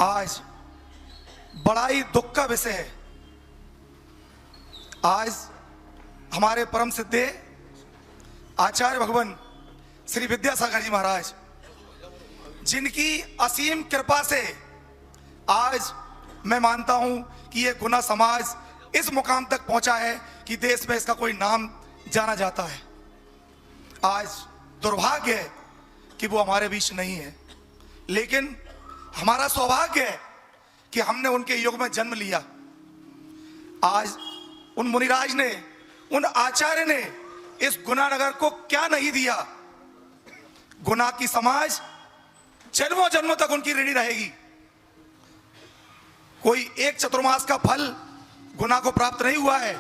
आज बड़ा ही दुख का विषय है। आज हमारे परम सिद्धे आचार्य भगवान श्री विद्यासागर जी महाराज, जिनकी असीम कृपा से आज मैं मानता हूं कि यह गुना समाज इस मुकाम तक पहुंचा है कि देश में इसका कोई नाम जाना जाता है। आज दुर्भाग्य है कि वो हमारे बीच नहीं है, लेकिन हमारा सौभाग्य है कि हमने उनके युग में जन्म लिया। आज उन मुनिराज ने, उन आचार्य ने इस गुनानगर को क्या नहीं दिया। गुना की समाज जन्मों जन्मों तक उनकी ऋणी रहेगी। कोई एक चतुर्मास का फल गुना को प्राप्त नहीं हुआ है,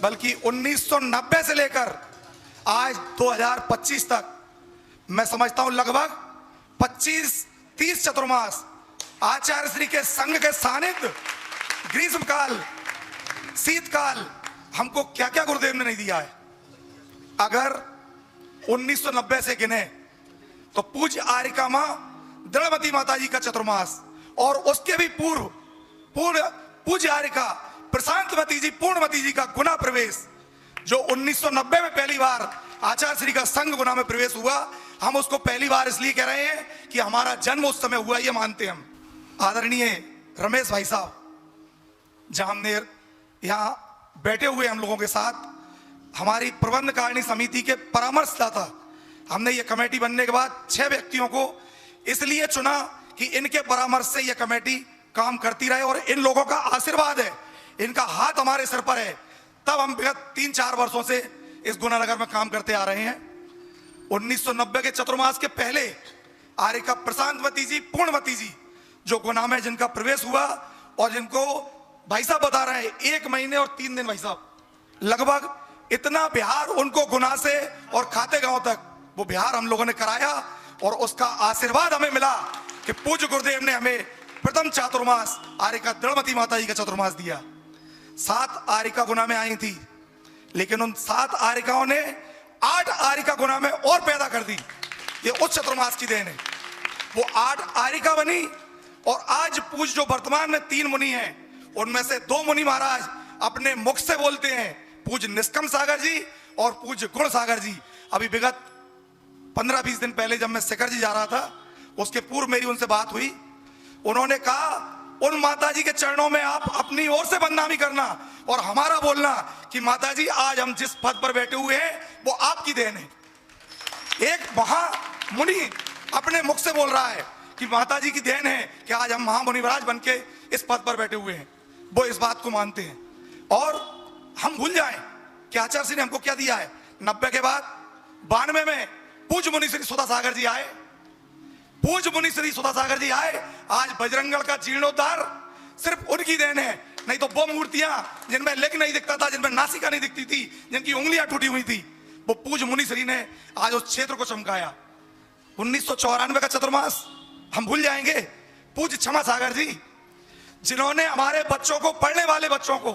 बल्कि 1990 से लेकर आज 2025 तक मैं समझता हूं लगभग 25-30 चतुर्मास आचार्य श्री के संघ के सानिध्य, ग्रीष्म काल, शीतकाल, हमको क्या क्या गुरुदेव ने नहीं दिया है। अगर 1990 से गिने तो पूज्य आर्यका मां दृढ़मती माता जी का चतुर्मास, और उसके भी पूर्व पूज्य आर्यका प्रशांतमती जी, पूर्णमती जी का गुना प्रवेश, जो 1990 में पहली बार आचार्य श्री का संघ गुना में प्रवेश हुआ। हम उसको पहली बार इसलिए कह रहे हैं कि हमारा जन्म उस समय हुआ, ये मानते हम। आदरणीय रमेश भाई साहब जामनेर यहाँ बैठे हुए हम लोगों के साथ, हमारी प्रबंध कारिणी समिति के परामर्शदाता। हमने ये कमेटी बनने के बाद 6 व्यक्तियों को इसलिए चुना कि इनके परामर्श से यह कमेटी काम करती रहे, और इन लोगों का आशीर्वाद है, इनका हाथ हमारे सिर पर है। तब हम विगत 3-4 वर्षों से इस गुनानगर में काम करते आ रहे हैं। 1990 के चतुर्मास के पहले आर्यका प्रशांतमती जी, पूर्णमती जी, जो गुना में जिनका प्रवेश हुआ, और जिनको भाई साहब बता रहे हैं 1 महीने और 3 दिन भाई साहब, लगभग इतना बिहार उनको गुना से और खाते गांव तक वो बिहार हम लोगों ने कराया, और उसका आशीर्वाद हमें मिला कि पूज्य गुरुदेव ने हमें प्रथम चातुर्मास आर्यका दृढ़मती माता जी का चतुर्मास दिया। 7 आर्यका गुना में आई थी, लेकिन उन 7 आर्यकाओं ने 8 आर्यका गुना में और पैदा कर दी। ये उस चतुर्मास की देन है। वो 8 आर्यका बनी, और आज पूज्य जो वर्तमान में 3 मुनि हैं, उनमें से 2 मुनि महाराज अपने मुख से बोलते हैं, पूज्य निष्कम सागर जी और पूज्य गुण सागर जी। अभी विगत 15-20 दिन पहले जब मैं शिखर जी जा रहा था, उसके पूर्व मेरी उनसे बात हुई। उन्होंने कहा उन माता जी के चरणों में आप अपनी ओर से बदनामी करना और हमारा बोलना कि माता जी आज हम जिस पद पर बैठे हुए हैं वो आपकी देन है। एक महामुनि अपने मुख से बोल रहा है कि माता जी की देन है कि आज हम महामुनिवराज बन के इस पद पर बैठे हुए हैं। वो इस बात को मानते हैं, और हम भूल जाएं कि आचार्य श्री ने हमको क्या दिया है। 90 के बाद 92 में पूज्य मुनि श्री सुधा सागर जी आए। पूज्य मुनि श्री सुधा सागर जी आए। आज बजरंगगढ़ का जीर्णोद्धार सिर्फ उनकी देन है, नहीं तो वो मूर्तियां जिनमें लेग नहीं दिखता था, जिनमें नासिका नहीं दिखती थी, जिनकी उंगलियां टूटी हुई थी, वो पूज्य मुनि श्री ने आज उस क्षेत्र को चमकाया। 1994 का चतुर्मास हम भूल जाएंगे। पूज्य क्षमा सागर जी, जिन्होंने हमारे बच्चों को, पढ़ने वाले बच्चों को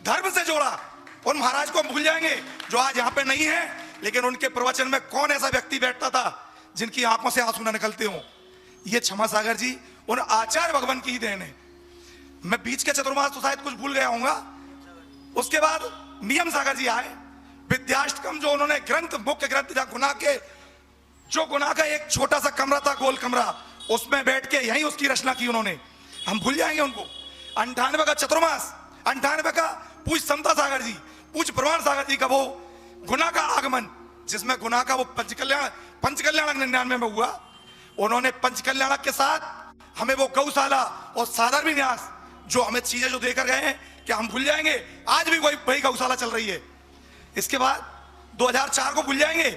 धर्म से जोड़ा, उन महाराज को हम भूल जाएंगे जो आज यहाँ पे नहीं है, लेकिन उनके प्रवचन में कौन ऐसा व्यक्ति बैठता था जिनकी आंखों से आंसू न निकलते हो। ये क्षमा सागर जी उन आचार्य भगवान की ही देन है। मैं बीच के चतुर्मास तो शायद कुछ भूल गया हूंगा। उसके बाद नियम सागर जी आए। विद्याष्टकम जो उन्होंने ग्रंथ, मुख्य ग्रंथ जहाँ गुना का एक छोटा सा कमरा था, गोल कमरा, उसमें बैठ के यही उसकी रचना की उन्होंने। हम भूल जाएंगे उनको। 98 का चतुर्मास, 98 का पूज्य समता सागर जी, पूज्य प्रमाण सागर जी का वो गुना का आगमन, जिसमें गुना का वो पंचकल्याणक 99 में हुआ। उन्होंने पंचकल्याणक के साथ हमें वो गौशाला और साधर्मी न्यास, जो हमें चीजें जो देकर गए हैं, क्या हम भूल जाएंगे? आज भी वही गौशाला चल रही है। इसके बाद 2004 को भूल जाएंगे।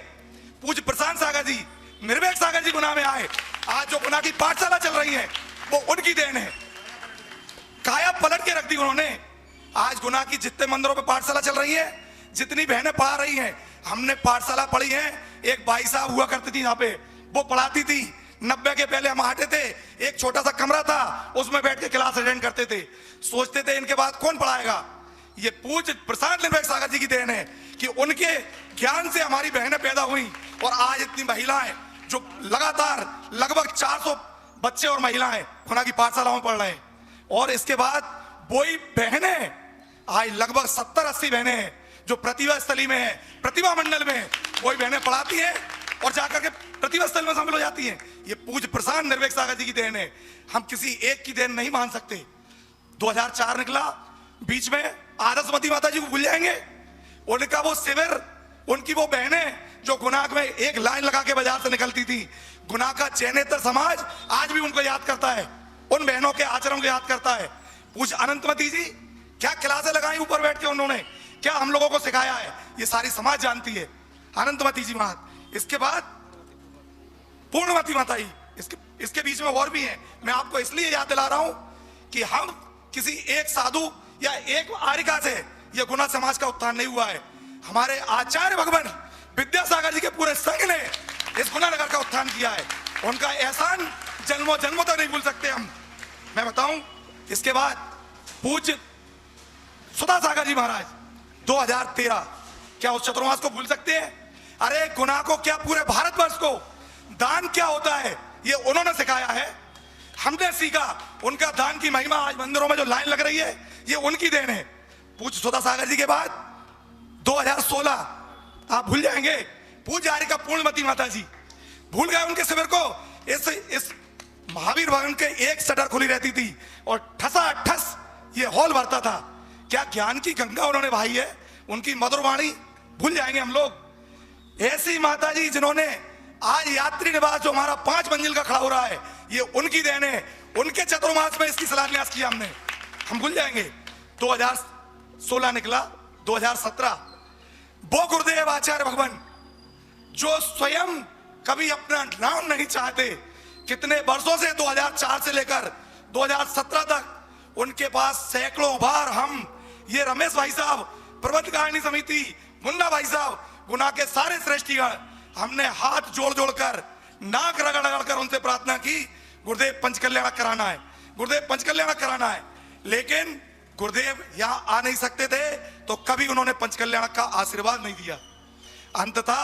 पूज्य प्रशांत सागर जी, निर्वेक सागर जी गुना में आए। आज जो गुना की पाठशाला चल रही है वो उनकी देन है। काया पलट के रख दी उन्होंने। आज गुना की जितने मंदिरों पे पाठशाला चल रही है, जितनी बहनें पढ़ा रही हैं, हमने पाठशाला पढ़ी है। एक भाई साहब हुआ करती थी यहाँ पे, वो पढ़ाती थी। 90 के पहले हम आते थे, एक छोटा सा कमरा था, उसमें बैठ के क्लास अटेंड करते थे। सोचते थे इनके बाद कौन पढ़ाएगा। ये पूज्य प्रशांत निर्वेक सागर जी की देन है कि उनके ज्ञान से हमारी बहनें पैदा हुई, और आज इतनी महिलाएं जो लगातार लगभग 400 बच्चे और महिलाएं गुना की पाठशालाओं में पढ़ रहे हैं। और इसके बाद वही बहनें आज लगभग 70-80 बहनें हैं जो प्रतिभा स्थली में है, प्रतिभा मंडल में है, वही बहनें पढ़ाती हैं और जाकर के प्रतिभा स्थल में शामिल हो जाती हैं। ये पूज्य प्रशांत निर्वेक सागर जी की देन है, हम किसी एक की देन नहीं मान सकते। 2004 निकला, बीच में आदर्शवती माता जी को भूल जाएंगे? उनका वो शिविर, उनकी वो बहनें जो गुना में एक लाइन लगा के बाजार से निकलती थी, गुना का चयनेतर समाज आज भी उनको याद करता है, उन बहनों के आचरण को याद करता है। पूज्य अनंतमती जी क्या क्लासें लगाई ऊपर बैठ के, उन्होंने क्या हम लोगों को सिखाया है, ये सारी समाज जानती है। अनंतमती जी महात, इसके बाद पूर्णमती माता जी, इसके बीच में और भी हैं। मैं आपको इसलिए याद दिला रहा हूं कि हम किसी एक साधु या एक आरिका से यह गुना समाज का उत्थान नहीं हुआ है। हमारे आचार्य भगवान विद्यासागर जी के पूरे संघ ने इस गुना नगर का उत्थान किया है। उनका एहसान जन्मों जन्मों तक नहीं भूल सकते हम। मैं बताऊं, इसके बाद पूज्य सुधा सागर जी महाराज 2013, क्या उस चतुर्मास को भूल सकते हैं? अरे गुना को क्या, पूरे भारतवर्ष को दान क्या होता है ये उन्होंने सिखाया है, हमने सीखा। उनका दान की महिमा आज मंदिरों में जो लाइन लग रही है ये उनकी देन है। पूज्य सुधा सागर जी के बाद 2016 आप भूल जाएंगे, पूज्य आरिका पूर्णमती माता जी, भूल गए उनके शिविर को। इस महावीर भवन के एक शटर खुली रहती थी और ठसा ठस ये हॉल भरता था। क्या ज्ञान की गंगा उन्होंने बहाई है, उनकी मधुर वाणी भूल जाएंगे हम लोग। ऐसी माता जी जिन्होंने आज यात्री निवास जो हमारा 5 मंजिल का खड़ा हो रहा है ये उनकी देन है। उनके चतुर्मास में इसकी शिलान्यास किया हमने, हम भूल जाएंगे। 2016 निकला, 2017 वो गुरुदेव आचार्य भगवान जो स्वयं कभी अपना नाम नहीं चाहते, कितने वर्षों से 2004 से लेकर 2017 तक उनके पास सैकड़ों बार हम, ये रमेश भाई साहब, प्रबंध कारिणी समिति, मुन्ना भाई साहब, गुना के सारे श्रेष्ठीगण, हमने हाथ जोड़ जोड़ कर, नाक रगड़ रगड़ कर उनसे प्रार्थना की, गुरुदेव पंचकल्याण कराना है, गुरुदेव पंचकल्याण कराना है। लेकिन गुरुदेव यहां आ नहीं सकते थे तो कभी उन्होंने पंचकल्याण का आशीर्वाद नहीं दिया। अंततः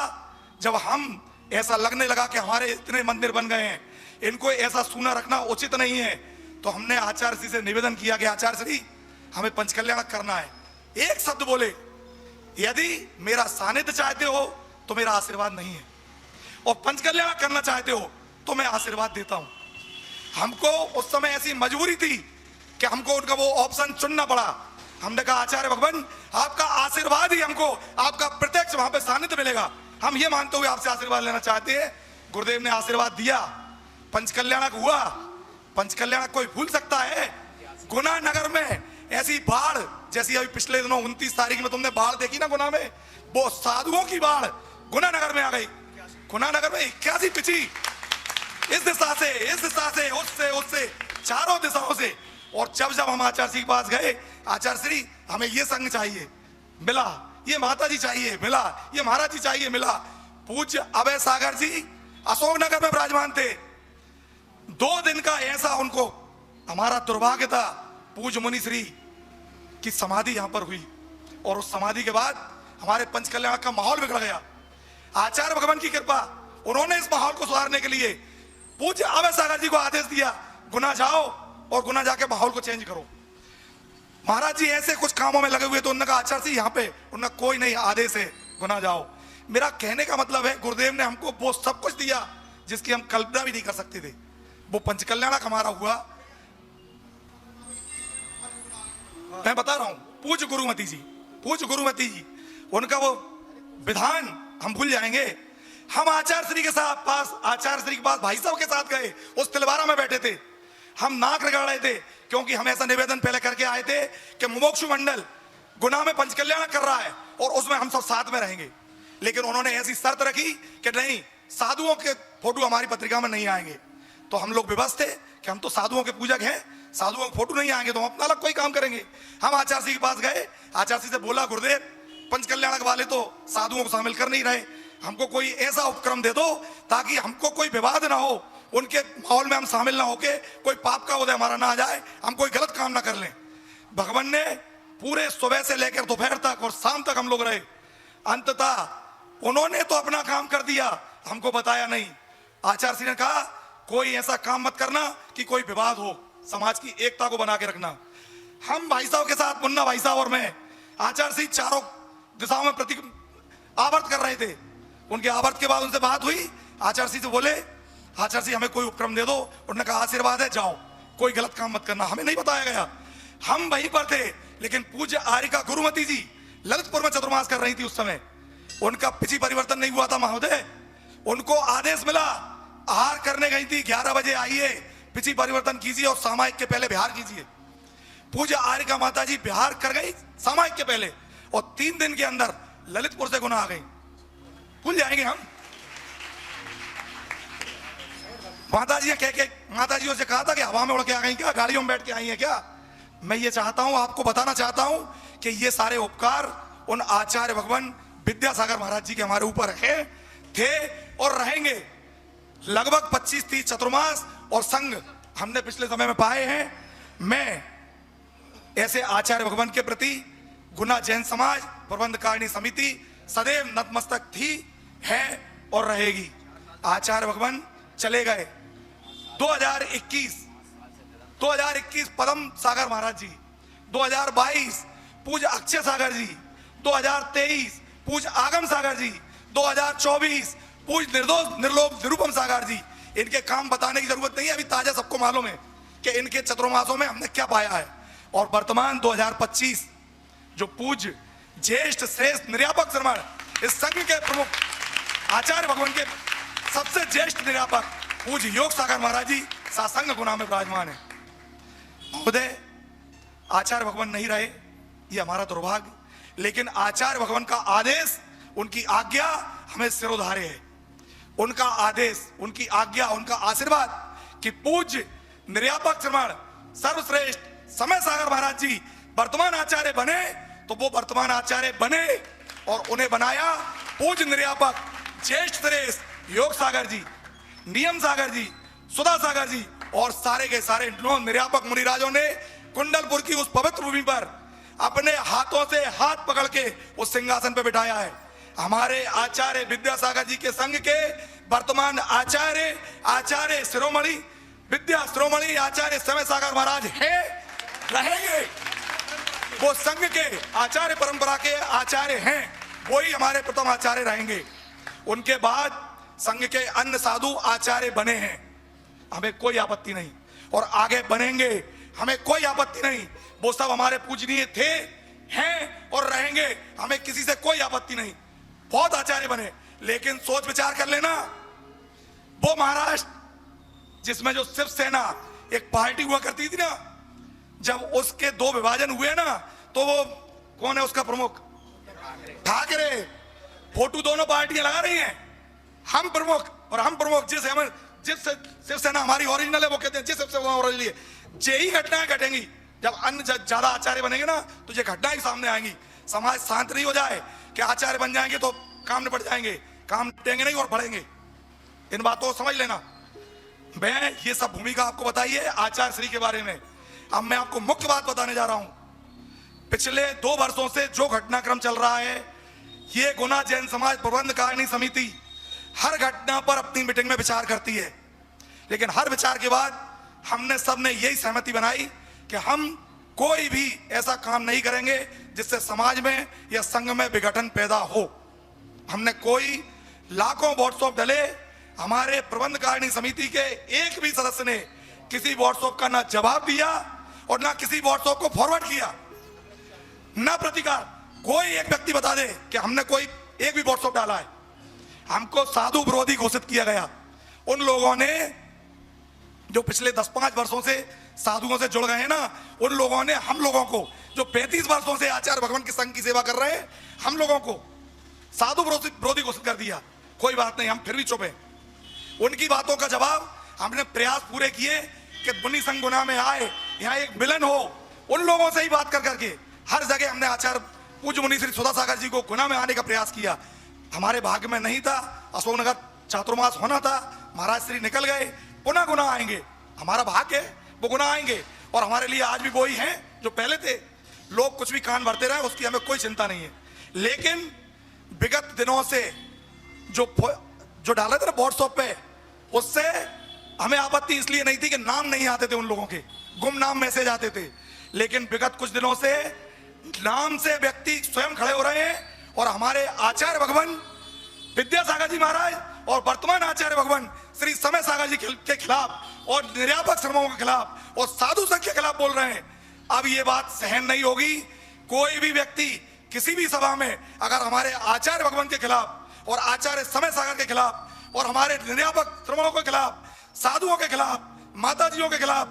जब हम ऐसा लगने लगा कि हमारे इतने मंदिर बन गए हैं, इनको ऐसा सूना रखना उचित नहीं है, तो हमने आचार्य श्री से निवेदन किया कि आचार्य श्री हमें पंचकल्याण करना है। एक शब्द बोले, यदि मेरा सानिध्य चाहते हो तो मेरा आशीर्वाद नहीं है, और पंचकल्याण करना चाहते हो तो मैं आशीर्वाद देता हूं। हमको उस समय ऐसी मजबूरी थी कि हमको उनका वो ऑप्शन चुनना पड़ा। हमने कहा आचार्य भगवान आपका आशीर्वाद ही हमको, आपका प्रत्यक्ष वहां पे सानिध्य मिलेगा, हम ये मानते हुए आपसे आशीर्वाद लेना चाहते हैं। गुरुदेव ने आशीर्वाद दिया, पंचकल्याणक हुआ। पंचकल्याणक कोई भूल सकता है? गुना नगर में ऐसी बाढ़ जैसी अभी पिछले दिनों 29 तारीख में तुमने बाढ़ देखी ना गुना में, वो साधुओं की बाढ़ गुना नगर में आ गई। गुना नगर में 81 पिछी, इस दिशा से, इस दिशा से, उससे चारों दिशाओं से। और जब हम आचार्य श्री के पास गए, आचार्य श्री हमें ये संघ चाहिए, मिला, ये माता जी चाहिए, मिला, ये महाराज जी चाहिए, मिला। पूज्य अभय सागर जी अशोकनगर में विराजमान थे। 2 दिन का ऐसा उनको, हमारा दुर्भाग्य था, पूज्य मुनि श्री की समाधि यहां पर हुई, और उस समाधि के बाद हमारे पंचकल्याण का माहौल बिगड़ गया। आचार्य भगवान की कृपा, उन्होंने इस माहौल को सुधारने के लिए पूज्य अभय सागर जी को आदेश दिया, गुना जाओ और गुना जाके माहौल को चेंज करो। महाराज जी ऐसे कुछ कामों में लगे हुए तो उन्होंने कहा आचार्य जी यहाँ पे, उन्होंने कोई नहीं, आदेश है, गुना जाओ। मेरा कहने का मतलब है गुरुदेव ने हमको वो सब कुछ दिया जिसकी हम कल्पना भी नहीं कर सकते थे। वो पंचकल्याणक हमारा हुआ। मैं बता रहा हूं, पूज्य गुरुमती जी, पूज्य गुरुमती जी, उनका वो विधान हम भूल जाएंगे। हम आचार्य श्री के साथ पास, आचार्य श्री के पास भाई साहब के साथ गए, उस तिलवारा में बैठे थे, हम नाक रगड़ रहे थे, क्योंकि हम ऐसा निवेदन पहले करके आए थे कि मुमुक्षु मंडल गुना में पंचकल्याण कर रहा है और उसमें हम सब साथ में रहेंगे। लेकिन उन्होंने ऐसी शर्त रखी कि नहीं, साधुओं के फोटो हमारी पत्रिका में नहीं आएंगे। तो हम लोग विवश थे कि हम तो साधुओं के पूजक हैं, साधुओं के फोटो नहीं आएंगे तो हम अपना अलग कोई काम करेंगे। हम आचार्य श्री के पास गए, आचार्य श्री से बोला गुरुदेव पंचकल्याणक वाले तो साधुओं को शामिल कर नहीं रहे, हमको कोई ऐसा उपक्रम दे दो ताकि हमको कोई विवाद ना हो, उनके माहौल में हम शामिल ना होके कोई पाप का उदय हमारा ना आ जाए, हम कोई गलत काम ना कर लें। भगवान ने पूरे सुबह से लेकर दोपहर तक और शाम तक हम लोग रहे। अंततः उन्होंने तो अपना काम कर दिया, हमको बताया नहीं। आचार्य श्री ने कहा कोई ऐसा काम मत करना कि कोई विवाद हो, समाज की एकता को बना के रखना। हम भाई साहब के साथ, मुन्ना भाई साहब और मैं, आचार सिंह चारों दिशाओं में प्रति आवर्त कर रहे थे। उनके आवर्त के बाद उनसे बात हुई, आचार सिंह से बोले, आचार सिंह हमें कोई उपक्रम दे दो। उन्होंने कहा आशीर्वाद है, जाओ, कोई गलत काम मत करना। हमें नहीं बताया गया, हम वहीं पर थे, लेकिन पूज्य आर्यिका गुरुमती जी ललितपुर में चतुर्मास कर रही थी उस समय। उनका पिछी परिवर्तन नहीं हुआ था महोदय, उनको आदेश मिला, आहार करने गई थी, 11 बजे आइए, पिछी परिवर्तन कीजिए और सामायिक के पहले बिहार कीजिए। पूज्य आर्यिका माता जी बिहार कर गई सामायिक के पहले, और 3 दिन के अंदर ललितपुर से गुना आ गई। भूल जाएंगे हम? माता जी माताजियों से कहा था कि हवा में उड़ के आ गई क्या, गाड़ियों में बैठ के आई हैं क्या? मैं ये चाहता हूं, आपको बताना चाहता हूं कि ये सारे उपकार उन आचार्य भगवान विद्यासागर महाराज जी के हमारे ऊपर है, थे और रहेंगे। लगभग 25-30 चतुर्मास और संघ हमने पिछले समय में पाए हैं। मैं ऐसे आचार्य भगवान के प्रति गुना जैन समाज प्रबंध कारिणी समिति सदैव नतमस्तक थी, है और रहेगी। आचार्य भगवान चले गए। 2021 पदम सागर महाराज जी, 2022 पूज्य अक्षय सागर जी, 2023 पूज्य आगम सागर जी, 2024 पूज्य निर्दोष निर्लोभ निरुपम सागर जी। इनके काम बताने की जरूरत नहीं है, अभी ताजा सबको मालूम है कि इनके चतुर्मासों में हमने क्या पाया है। और वर्तमान 2025 जो पूज्य ज्येष्ठ श्रेष्ठ निर्यापक श्रमण, इस संघ के प्रमुख आचार्य भगवान के सबसे ज्येष्ठ निर्यापक पूज्य योग सागर महाराज जी सासंग गुना में विराजमान है। महोदय, आचार्य भगवान नहीं रहे, ये हमारा दुर्भाग्य, लेकिन आचार्य भगवान का आदेश, उनकी आज्ञा हमें सिरोधार्य है। उनका आदेश, उनकी आज्ञा, उनका आशीर्वाद कि पूज्य निर्यापक श्रमण सर्वश्रेष्ठ समय सागर महाराज जी वर्तमान आचार्य बने, तो वो वर्तमान आचार्य बने और उन्हें बनाया पूज्य निर्यापक ज्येष्ठ श्रेष्ठ योग सागर जी, नियम सागर जी, सुधा सागर जी और सारे के सारे निर्यापक मुनिराजों ने कुंडलपुर की उस पवित्र भूमि पर अपने हाथों से हाथ पकड़ के उस सिंहासन पर बिठाया है। हमारे आचार्य विद्यासागर जी के संघ के वर्तमान आचार्य शिरोमणि विद्या शिरोमणि आचार्य समय सागर महाराज है, रहेंगे। वो संघ के आचार्य परंपरा के आचार्य हैं, वही हमारे प्रथम आचार्य रहेंगे। उनके बाद संघ के अन्य साधु आचार्य बने हैं, हमें कोई आपत्ति नहीं, और आगे बनेंगे, हमें कोई आपत्ति नहीं। वो सब हमारे पूजनीय थे, हैं और रहेंगे, हमें किसी से कोई आपत्ति नहीं। बहुत आचार्य बने, लेकिन सोच विचार कर लेना, वो महाराष्ट्र जिसमें जो शिवसेना एक पार्टी हुआ करती थी ना, जब उसके 2 विभाजन हुए ना, तो वो कौन है उसका प्रमुख? ठाकरे। फोटो दोनों पार्टियां लगा रही हैं, हम प्रमुख और हम प्रमुख। जिस शिवसेना हमारी ओरिजिनल है, वो कहते हैं जिस शिवसेना ओरिजिनल है। यही घटनाएं घटेंगी जब अन्य ज्यादा आचार्य बनेंगे ना, तो ये घटनाएं सामने आएंगी। समाज शांत नहीं हो जाए कि आचार्य बन जाएंगे तो काम निपट जाएंगे, काम निपटेंगे नहीं और बढ़ेंगे। इन बातों को समझ लेना। मैं ये सब भूमिका आपको बताई है आचार्य श्री के बारे में। अब मैं आपको मुख्य बात बताने जा रहा हूं। पिछले 2 वर्षों से जो घटनाक्रम चल रहा है, ये गुना जैन समाज प्रबंध कारिणी समिति हर घटना पर अपनी मीटिंग में विचार करती है, लेकिन हर विचार के बाद हमने सबने यही सहमति बनाई कि हम कोई भी ऐसा काम नहीं करेंगे जिससे समाज में या संघ में विघटन पैदा हो। हमने कोई लाखों व्हाट्सएप डले, हमारे प्रबंध कारिणी समिति के एक भी सदस्य ने किसी व्हाट्सएप का ना जवाब दिया और ना किसी व्हाट्सएप को फॉरवर्ड किया, ना प्रतिकार। कोई एक व्यक्ति बता दे कि हमने कोई एक भी व्हाट्सएप डाला है। हमको साधु विरोधी घोषित किया गया। उन लोगों ने जो पिछले 10-5 वर्षों से साधुओं से जुड़ गए हैं ना, उन लोगों ने हम लोगों को जो 35 वर्षों से आचार्य भगवान के संघ की सेवा कर रहे हैं, हम लोगों को साधु विरोधी घोषित कर दिया। कोई बात नहीं, हम फिर भी चुप हैं। उनकी बातों का जवाब हमने प्रयास पूरे किए कि मुनि संघ गुना में आए, यहाँ एक मिलन हो। उन लोगों से ही बात कर करके हर जगह हमने आचार्य पूज्य मुनि श्री सुधा सागर जी को गुना में आने का प्रयास किया। हमारे भाग्य में नहीं था, अशोकनगर चातुर्मास होना था, महाराज श्री निकल गए, पुनः गुना आएंगे। हमारा भाग्य है, वो गुना आएंगे और हमारे लिए आज भी वही हैं जो पहले थे। लोग कुछ भी कान भरते रहे, उसकी हमें कोई चिंता नहीं है। लेकिन विगत दिनों से जो डाले थे ना व्हाट्सएप पे, उससे हमें आपत्ति इसलिए नहीं थी कि नाम नहीं आते थे उन लोगों के, गुमनाम मैसेज आते थे। लेकिन विगत कुछ दिनों से नाम से व्यक्ति स्वयं खड़े हो रहे हैं और हमारे आचार्य भगवान विद्यासागर जी महाराज और वर्तमान आचार्य भगवान श्री समय सागर जी के खिलाफ और निर्यापक श्रमों के खिलाफ और साधु संघ के खिलाफ बोल रहे हैं। अब ये बात सहन नहीं होगी। कोई भी व्यक्ति किसी भी सभा में अगर हमारे आचार्य भगवान के खिलाफ और आचार्य समय सागर के खिलाफ और हमारे निर्यापक श्रमों के खिलाफ, साधुओं के खिलाफ, माताजियों के खिलाफ,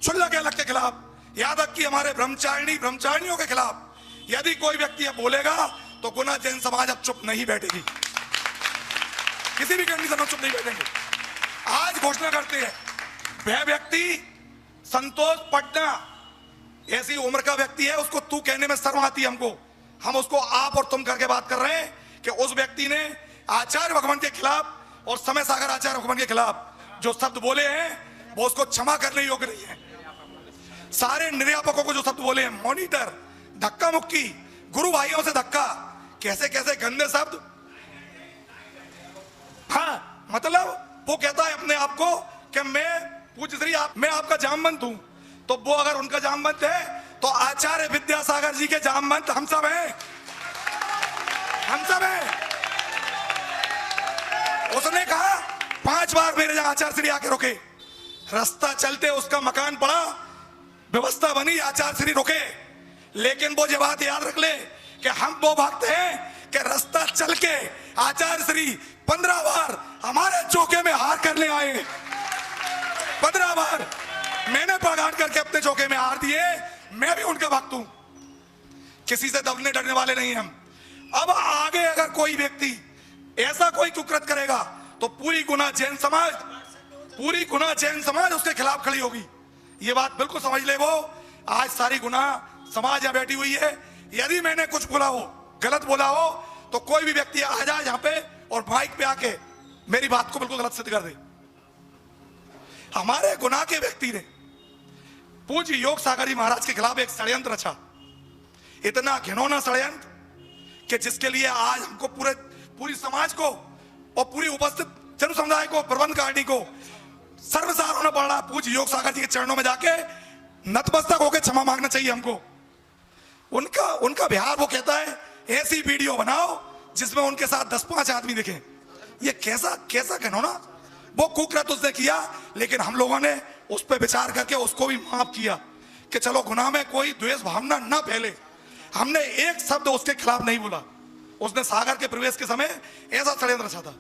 छुल्लक अलग के खिलाफ, यहाँ तक कि हमारे ब्रह्मचारिणियों के खिलाफ यदि कोई व्यक्ति अब बोलेगा तो गुना जैन समाज अब चुप नहीं बैठेगी, किसी भी कंडीशन में चुप नहीं बैठेंगे। आज घोषणा करते हैं वह व्यक्ति संतोष पटना ऐसी उम्र का व्यक्ति है, उसको तू कहने में शर्म आती है हमको, हम उसको आप और तुम करके बात कर रहे हैं कि उस व्यक्ति ने आचार्य भगवान के खिलाफ और समय सागर आचार्य भगवान के खिलाफ जो शब्द बोले हैं वो उसको क्षमा करने योग्य नहीं है। सारे निर्यापकों को जो शब्द बोले हैं, मॉनिटर, धक्का मुक्की, गुरु भाइयों से धक्का, कैसे कैसे गंदे शब्द। हाँ, मतलब वो कहता है अपने आप को कि मैं पूज्य श्री मैं आपका जामवंत हूं, तो वो अगर उनका जामवंत है तो आचार्य विद्यासागर जी के जामवंत हम सब हैं, हम सब हैं। उसने कहा 5 बार मेरे जहां आचार्य श्री आके रुके, रास्ता चलते उसका मकान पड़ा, व्यवस्था बनी, आचार्य श्री रुके। लेकिन वो ये बात याद रख ले कि हम वो भक्त हैं कि रास्ता चल के आचार्य श्री 15 बार हमारे चौके में हार करने आए। 15 बार मैंने पगार करके अपने चौके में हार दिए। मैं भी उनका भक्त हूं, किसी से दबने डरने वाले नहीं हम। अब आगे अगर कोई व्यक्ति ऐसा कोई कुकृत करेगा तो पूरी गुना जैन समाज उसके खिलाफ खड़ी होगी। ये बात बिल्कुल समझ ले। वो आज सारी गुना समाज यहां बैठी हुई है। यदि मैंने कुछ बोला हो, गलत बोला हो, तो कोई भी व्यक्ति आ जाए यहां पे और माइक पे आके मेरी बात को बिल्कुल गलत सिद्ध कर दे। हमारे गुना के व्यक्ति ने पूज्य योग सागर जी महाराज के खिलाफ एक षड्यंत्र रचा, इतना घिनौना षड्यंत्र कि जिसके लिए आज हमको पूरी समाज को और पूरी उपस्थित जन समुदाय को, प्रबंध कारिणी को सर्वसार होना पड़ रहा। पूज्य योग सागर जी के चरणों में जाके नतमस्तक होकर क्षमा मांगना चाहिए हमको। उनका बिहार वो कहता है ऐसी वीडियो बनाओ जिसमें उनके साथ 10-5 आदमी दिखे। ये कैसा घिनौना वो कुकृत उसने किया। लेकिन हम लोगों ने उस पर विचार करके उसको भी माफ किया कि चलो गुनाह में कोई द्वेष भावना ना फैले। हमने एक शब्द उसके खिलाफ नहीं बोला। उसने सागर के प्रवेश के समय ऐसा षड्यंत्र रचा था।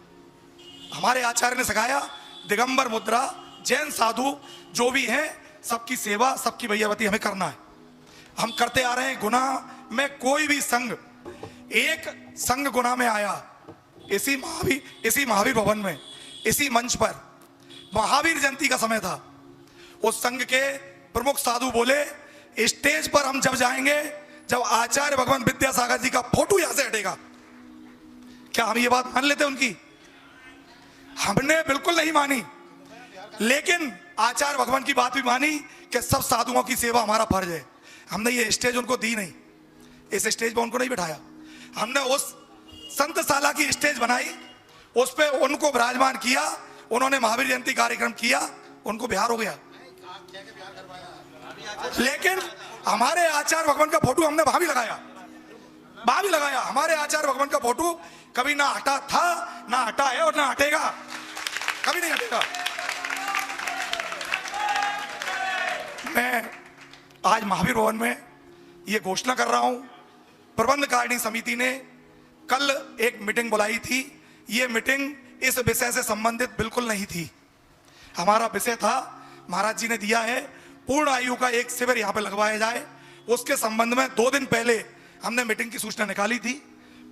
हमारे आचार्य ने सिखाया दिगंबर मुद्रा, जैन साधु जो भी हैं सबकी सेवा, सबकी भैयावती हमें करना है। हम करते आ रहे हैं। गुनाह में कोई भी संघ, एक संघ गुनाह में आया इसी महावीर भवन में, इसी मंच पर महावीर जयंती का समय था। उस संघ के प्रमुख साधु बोले स्टेज पर हम जब जाएंगे जब आचार्य भगवान विद्यासागर जी का फोटो यहां से हटेगा। क्या हम ये बात मान लेते उनकी? हमने बिल्कुल नहीं मानी। लेकिन आचार्य भगवान की बात भी मानी कि सब साधुओं की सेवा हमारा फर्ज है। हमने ये स्टेज उनको दी नहीं, इस स्टेज पर उनको नहीं बिठाया। हमने उस संतशाला की स्टेज बनाई, उस पर उनको विराजमान किया। उन्होंने महावीर जयंती कार्यक्रम किया, उनको बिहार हो गया। लेकिन हमारे आचार्य भगवान का फोटो हमने वहां भी लगाया। हमारे आचार्य भगवान का फोटो कभी ना हटा था, ना हटा है और ना हटेगा, कभी नहीं हटेगा। मैं आज महावीर भवन में ये घोषणा कर रहा हूं। प्रबंध कारिणी समिति ने कल एक मीटिंग बुलाई थी। ये मीटिंग इस विषय से संबंधित बिल्कुल नहीं थी। हमारा विषय था, महाराज जी ने दिया है, पूर्ण आयु का एक शिविर यहाँ पे लगवाया जाए। उसके संबंध में 2 दिन पहले हमने मीटिंग की सूचना निकाली थी।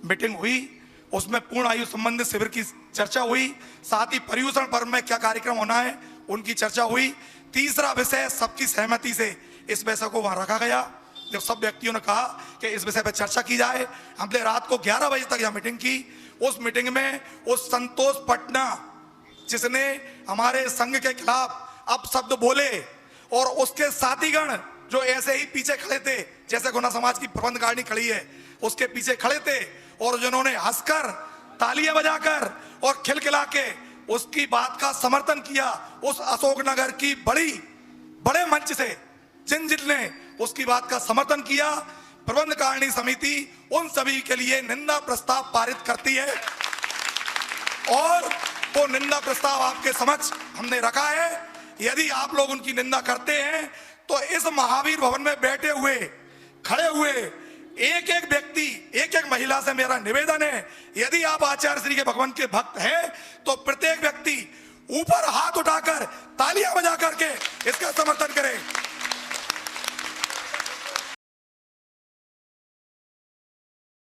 मीटिंग हुई, उसमें पूर्ण आयु संबंधित शिविर की चर्चा हुई, साथ ही पर्यूषण पर्व में क्या कार्यक्रम होना है उनकी चर्चा हुई। तीसरा विषय सबकी सहमति से इस विषय को वहां रखा गया। जब सब व्यक्तियों ने कहा कि इस विषय पर चर्चा की जाए, हमने रात को 11 बजे तक यह मीटिंग की। उस मीटिंग में उस संतोष पटना जिसने हमारे संघ के खिलाफ अपशब्द बोले और उसके साथीगण जो ऐसे ही पीछे खड़े थे, जैसे गुना समाज की प्रबंध कारिणी खड़ी है उसके पीछे खड़े थे, और जिन्होंने हंसकर, तालियां बजाकर और खिलखिला के उसकी बात का समर्थन किया। उस अशोकनगर की बड़े मंच से जिनने उसकी बात का समर्थन किया, प्रबंधकारिणी समिति उन सभी के लिए निंदा प्रस्ताव पारित करती है और वो निंदा प्रस्ताव आपके समक्ष हमने रखा है। यदि आप लोग उनकी निंदा करते हैं तो इस महावीर भवन में बैठे हुए खड़े हुए एक एक व्यक्ति, एक एक महिला से मेरा निवेदन है, यदि आप आचार्य श्री के भगवान के भक्त हैं तो प्रत्येक व्यक्ति ऊपर हाथ उठाकर तालियां बजा करके इसका समर्थन